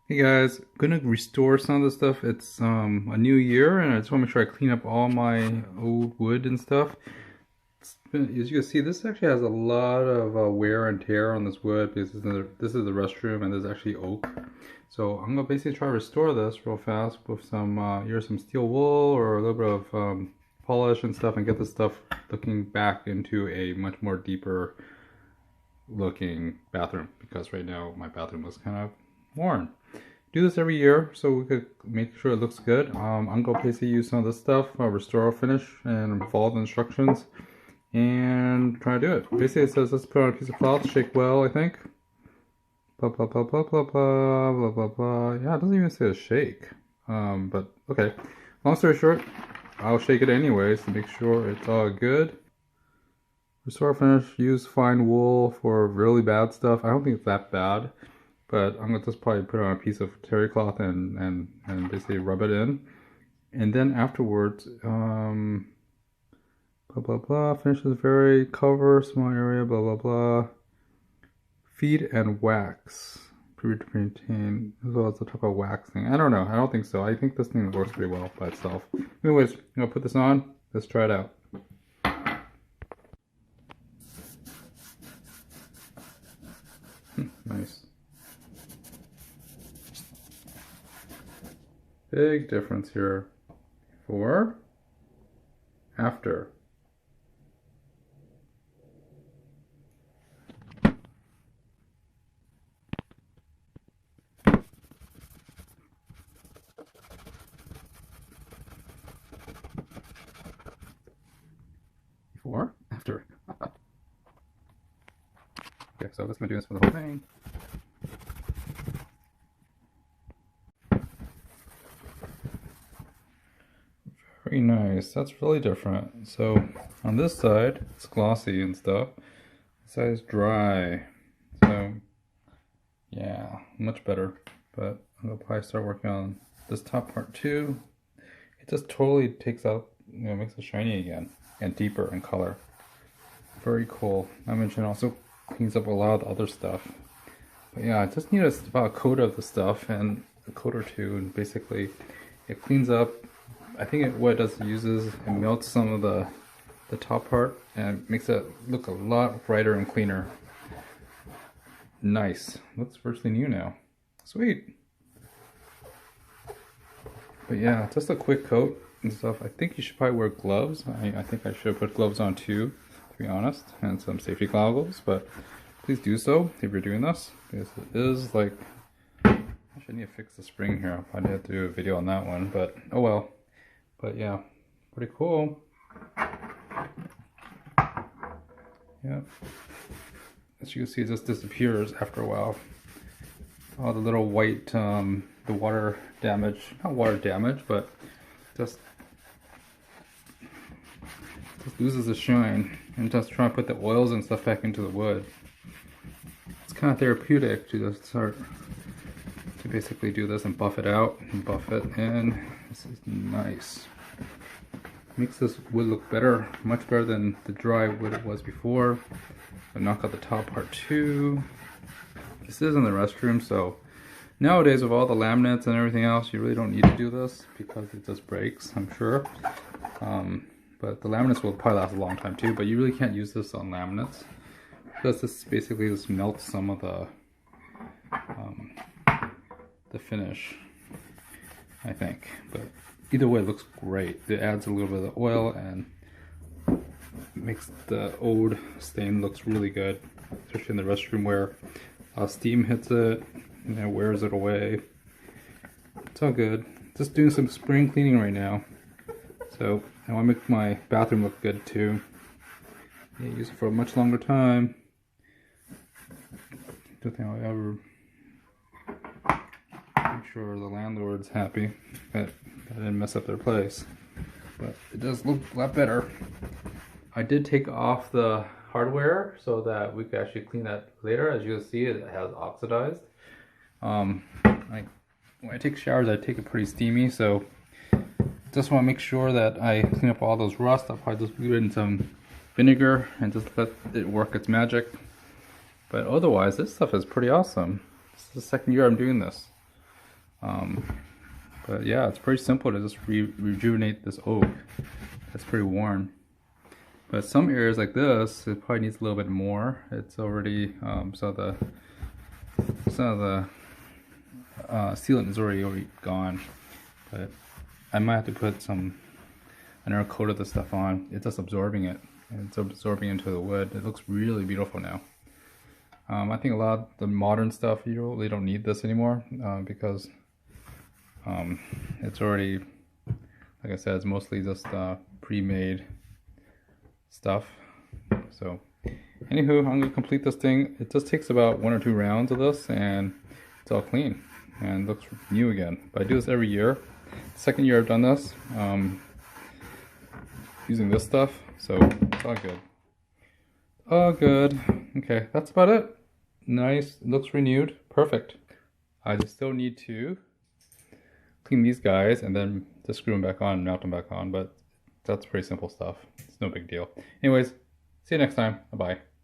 Hey guys, gonna restore some of the stuff. It's a new year and I just want to make sure I clean up all my old wood and stuff. As you can see, this actually has a lot of wear and tear on this wood because this is the restroom and there's actually oak. So I'm gonna basically try to restore this real fast with some either some steel wool or a little bit of polish and stuff, and get this stuff looking back into a much more deeper looking bathroom, because right now my bathroom looks kind of worn. Do this every year so we could make sure it looks good. I'm going to basically use some of this stuff, Restor-A-Finish, and follow the instructions and try to do it. Basically it says let's put on a piece of cloth, shake well, I think. Blah blah blah blah blah blah blah blah blah. Yeah, it doesn't even say to shake. But okay. Long story short, I'll shake it anyways to make sure it's all good. Restor-A-Finish, use fine wool for really bad stuff. I don't think it's that bad, but I'm gonna just probably put it on a piece of terry cloth and basically rub it in. And then afterwards, blah blah blah, finishes very cover, small area, blah blah blah. Feed and wax. Pre-maintain, as well as the type of waxing. I don't know, I don't think so. I think this thing works pretty well by itself. Anyways, I'm gonna put this on, let's try it out. Nice. Big difference here. Before, after. Before, after. Okay, so let's do this for the whole thing. Very nice. That's really different. So on this side, it's glossy and stuff. This side is dry. So yeah, much better. But I'm gonna probably start working on this top part too. It just totally takes out, makes it shiny again and deeper in color. Very cool. I mentioned also cleans up a lot of the other stuff. But yeah, I just need about a coat of the stuff and a coat or two, and basically it cleans up. I think what it does, it uses and melts some of the top part and makes it look a lot brighter and cleaner. Nice. Looks virtually new now. Sweet. But yeah, just a quick coat and stuff. I think you should probably wear gloves. I think I should put gloves on too, to be honest, and some safety goggles, but please do so if you're doing this, because it is like, I should need to fix the spring here. I'll probably have to do a video on that one, but oh well. But yeah, pretty cool. Yeah. As you can see, it just disappears after a while. All the little white, the water damage, not water damage, but just loses the shine. And just trying to put the oils and stuff back into the wood. It's kind of therapeutic to just start to basically do this and buff it out and buff it in. This is nice. Makes this wood look better, much better than the dry wood it was before. I knock out the top part too. This is in the restroom, so nowadays with all the laminates and everything else, you really don't need to do this because it just breaks, I'm sure. But the laminates will probably last a long time too, but you really can't use this on laminates because this basically just melts some of the finish, I think. But either way, it looks great. It adds a little bit of oil and makes the old stain looks really good, especially in the restroom where steam hits it and it wears it away. It's all good. Just doing some spring cleaning right now. So I want to make my bathroom look good too. Yeah, use it for a much longer time. Don't think I'll ever make sure the landlord's happy that I didn't mess up their place. But it does look a lot better. I did take off the hardware so that we could actually clean that later. As you can see, it has oxidized. When I take showers, I take it pretty steamy, so just want to make sure that I clean up all those rust. I'll probably just leave it in some vinegar and just let it work its magic. But otherwise, this stuff is pretty awesome. This is the second year I'm doing this. But yeah, it's pretty simple to just rejuvenate this oak. It's pretty worn. But some areas like this, it probably needs a little bit more. It's already, some of the sealant is already gone. But I might have to put another coat of this stuff on. It's just absorbing it. And it's absorbing into the wood. It looks really beautiful now. I think a lot of the modern stuff, you really don't need this anymore because it's already, like I said, it's mostly just pre-made stuff. So anywho, I'm gonna complete this thing. It just takes about 1 or 2 rounds of this and it's all clean and looks new again. But I do this every year. Second year I've done this using this stuff, so it's all good. All good. Okay, that's about it. Nice, it looks renewed, perfect. I just still need to clean these guys and then just screw them back on and mount them back on, but that's pretty simple stuff. It's no big deal. Anyways, see you next time. Bye-bye.